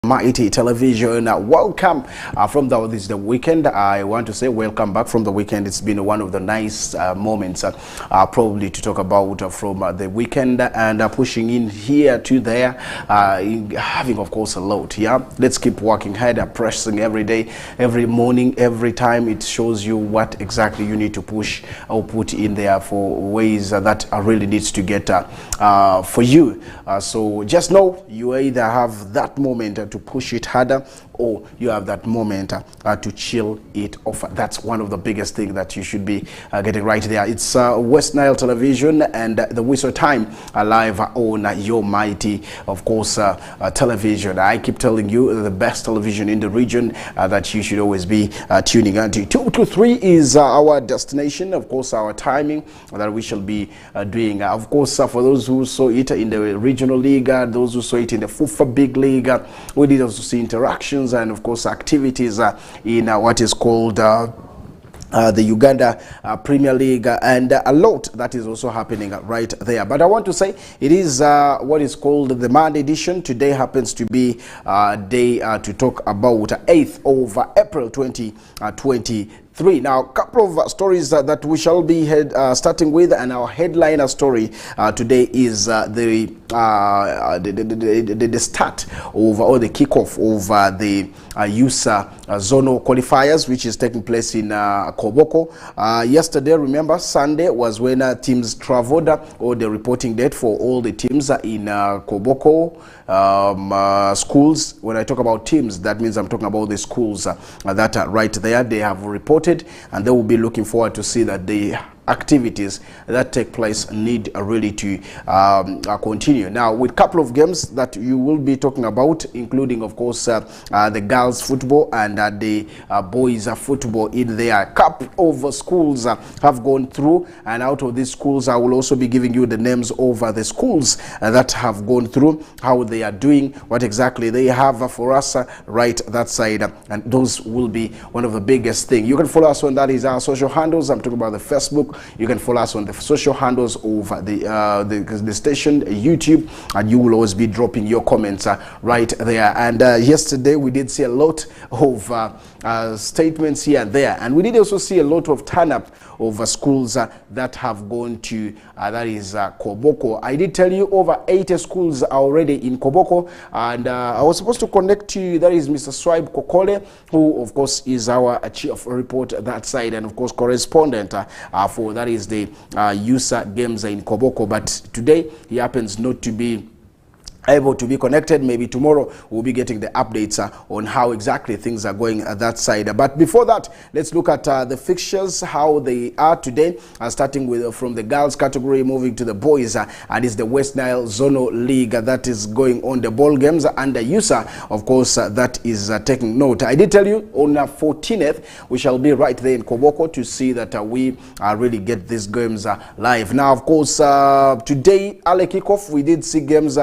Mighty Television. Welcome from this is the weekend. I want to say welcome back from the weekend. It's been one of the nice moments probably to talk about from the weekend and pushing in here to there, having of course a lot. Yeah, let's keep working hard, pressing every day, every morning, every time. It shows you what exactly you need to push or put in there for ways that really needs to get for you. So just know you either have that moment to push it harder, or you have that moment to chill it off. That's one of the biggest things that you should be getting right there. It's West Nile Television and the Whistle Time live on Your Mighty, of course, television. I keep telling you the best television in the region that you should always be tuning into. 2 to 3 is our destination, of course, our timing that we shall be doing. Of course, for those who saw it in the regional league, those who saw it in the FUFA Big League, we did also see interactions and of course activities in what is called the Uganda Premier League, and a lot that is also happening right there. But I want to say it is what is called the Monday edition. Today happens to be day to talk about 8th of April 2023. Now, a couple of stories that we shall be starting with, and our headliner story today is the start of, or the kickoff of the USA zonal qualifiers, which is taking place in Koboko. Yesterday, remember, Sunday was when teams traveled, or the reporting date for all the teams in Koboko schools. When I talk about teams, that means I'm talking about the schools that are right there. They have reported, and they will be looking forward to see that the activities that take place need really to continue. Now, with a couple of games that you will be talking about, including of course the girls football and the boys football in their cup of schools have gone through, and out of these schools I will also be giving you the names of the schools that have gone through, how they are doing, what exactly they have for us right that side, and those will be one of the biggest thing. You can follow us on that is our social handles. I'm talking about the Facebook. You can follow us on the social handles of the station, YouTube, and you will always be dropping your comments right there. And yesterday we did see a lot of statements here and there, and we did also see a lot of turn up of schools that have gone to that is Koboko. I did tell you over 80 schools are already in Koboko, and I was supposed to connect to you. That is Mr. Swibe Kokole, who of course is our chief reporter that side, and of course correspondent for that is the USA games in Koboko. But today he happens not to be able to be connected. Maybe tomorrow we'll be getting the updates on how exactly things are going at that side. But before that, let's look at the fixtures, how they are today, starting with from the girls category, moving to the boys, and it's the West Nile Zonal League that is going on. The ball games under USA, of course, that is taking note. I did tell you on 14th we shall be right there in Koboko to see that we really get these games live. Now, of course, today early kickoff, we did see games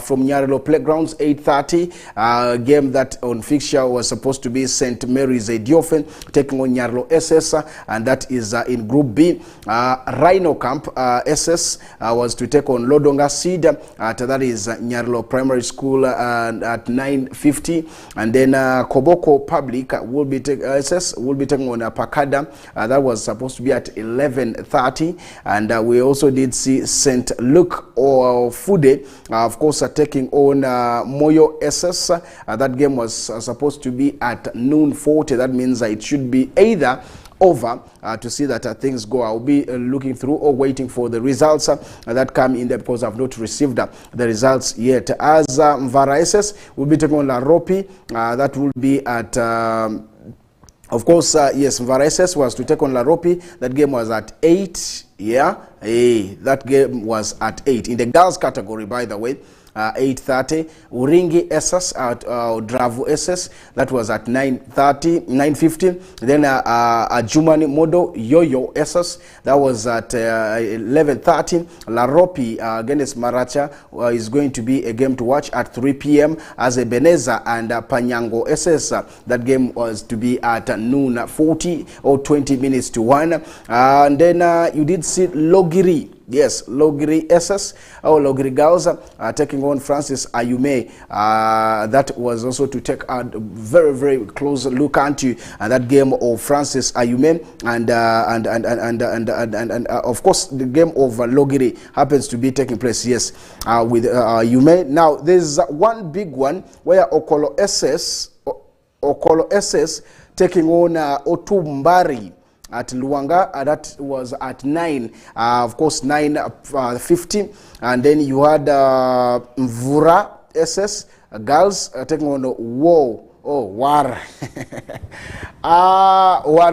from Nyarelo Playgrounds, 8:30. Game that on fixture was supposed to be St. Mary's Ediofen taking on Nyarelo SS, and that is in Group B. Rhino Camp SS was to take on Lodonga Seed, that is Nyarelo Primary School at 9:50, and then Koboko Public will be SS will be taking on Pakada. That was supposed to be at 11:30, and we also did see St. Luke or Fude, of course, taking on Moyo SS. That game was supposed to be at noon 40. That means it should be either over to see that things go. I'll be looking through or waiting for the results that come in there, because I've not received the results yet. As Mvara SS will be taking on La Ropi, that will be at of course, yes, Mvara SS was to take on La Ropi. That game was at 8. Yeah, that game was at 8 in the girls category, by the way. 8:30. Uringi SS at Dravu SS, that was at 9:50. Then Jumani Modo Yoyo SS, that was at 11:30. La Ropi against Maracha is going to be a game to watch at 3 p.m. as Ebeneza and Panyango SS. That game was to be at noon 40 or 20 minutes to 1. And then you did see Logiri Yes, Logri SS or Logri Girls taking on Francis Ayume. That was also to take a very, very close look into that game of Francis Ayume and of course the game of Logri happens to be taking place. Yes, with Ayume. Now there's one big one where Okolo SS taking on Otumbari at Luanga. That was at 9, of course 9:50, and then you had Mvura SS girls taking on War War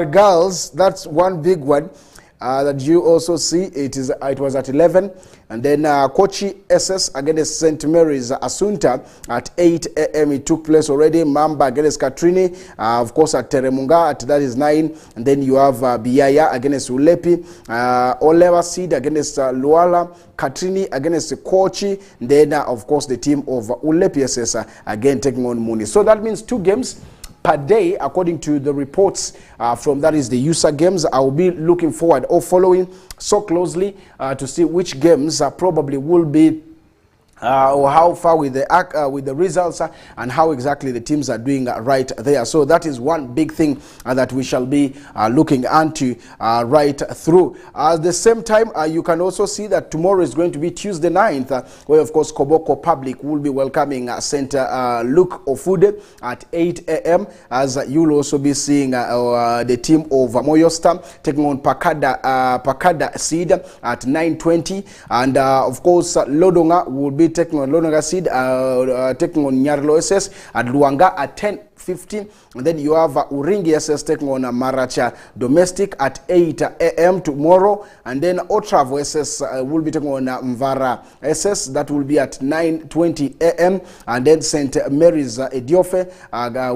girls. That's one big one that you also see. It was at 11, and then Kochi SS against St. Mary's Asunta at 8 a.m. It took place already. Mamba against Katrini, of course at Teremunga that is 9, and then you have Biaya against Ulepi, Olewa Seed against Luala, Katrini against Kochi, and then of course the team of Ulepi SS again taking on Muni. So that means 2 games per day, according to the reports from that is the USA games. I will be looking forward or following so closely to see which games probably will be or how far with the results and how exactly the teams are doing right there. So that is one big thing that we shall be looking into right through. At the same time, you can also see that tomorrow is going to be Tuesday 9th, where of course Koboko Public will be welcoming St. Luke Ofude at 8 a.m. as you'll also be seeing the team of Moyo Star taking on Pakada Seed at 9:20, and of course Lodonga will be taking on Lodonga Seed, taking on Nyarlo SS at Luanga at 10:15, and then you have Uringi SS taking on Maracha Domestic at 8 a.m. tomorrow, and then Otravo SS will be taking on Mvara SS, that will be at 9:20 a.m. and then St. Mary's Ediofe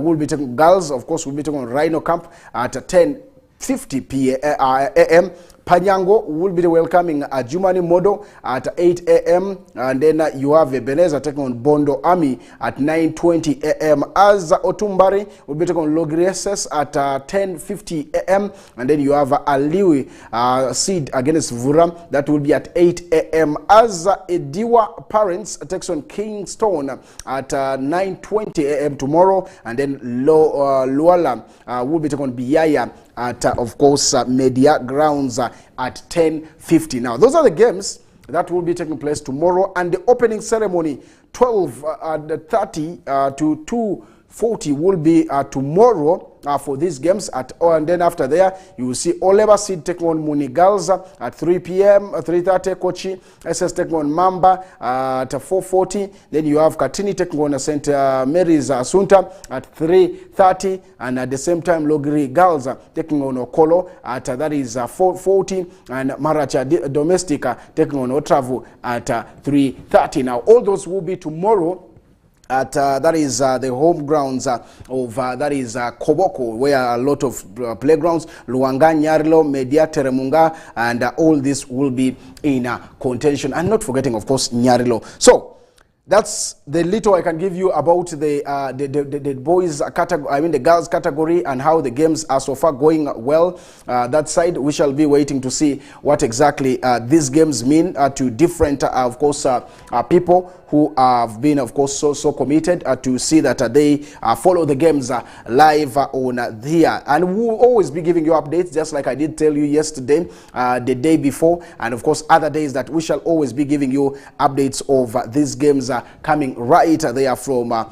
will be taking girls, of course, will be taking on Rhino Camp at 10:50 a.m. Panyango will be welcoming Jumani Modo at 8 a.m. and then you have Ebenezer taking on Bondo Army at 9:20 a.m. as Otumbari will be taking on Logri SS at 10:50 a.m. and then you have Aliwi Seed against Vuram, that will be at 8 a.m. as Ediwa Parents takes on Kingstone at 9:20 a.m. tomorrow, and then Luala will be taking on Biaya at of course Media Grounds at 10:50. Now those are the games that will be taking place tomorrow, and the opening ceremony 12:30 to 2:40 will be tomorrow for these games and then after there you will see Oleva Seed taking on Muni Girls at 3 p.m. 3:30, Kochi SS taking on Mamba at 4:40, then you have Katini taking on St. Mary's Asunta at 3:30, and at the same time Logri Girls taking on Okolo at that is 4:40, and Maracha Domestic taking on Otravu at 3:30. Now all those will be tomorrow at that is the home grounds of that is Koboko, where a lot of playgrounds, Luanga, Nyarlo, Media, Teremunga, and all this will be in contention, and not forgetting of course Nyarlo. So that's the little I can give you about the boys category, I mean the girls category, and how the games are so far going well. That side, we shall be waiting to see what exactly these games mean to different, of course, people who have been, of course, so committed to see that they follow the games live on here. And we'll always be giving you updates, just like I did tell you yesterday, the day before, and of course other days, that we shall always be giving you updates of these games coming right there from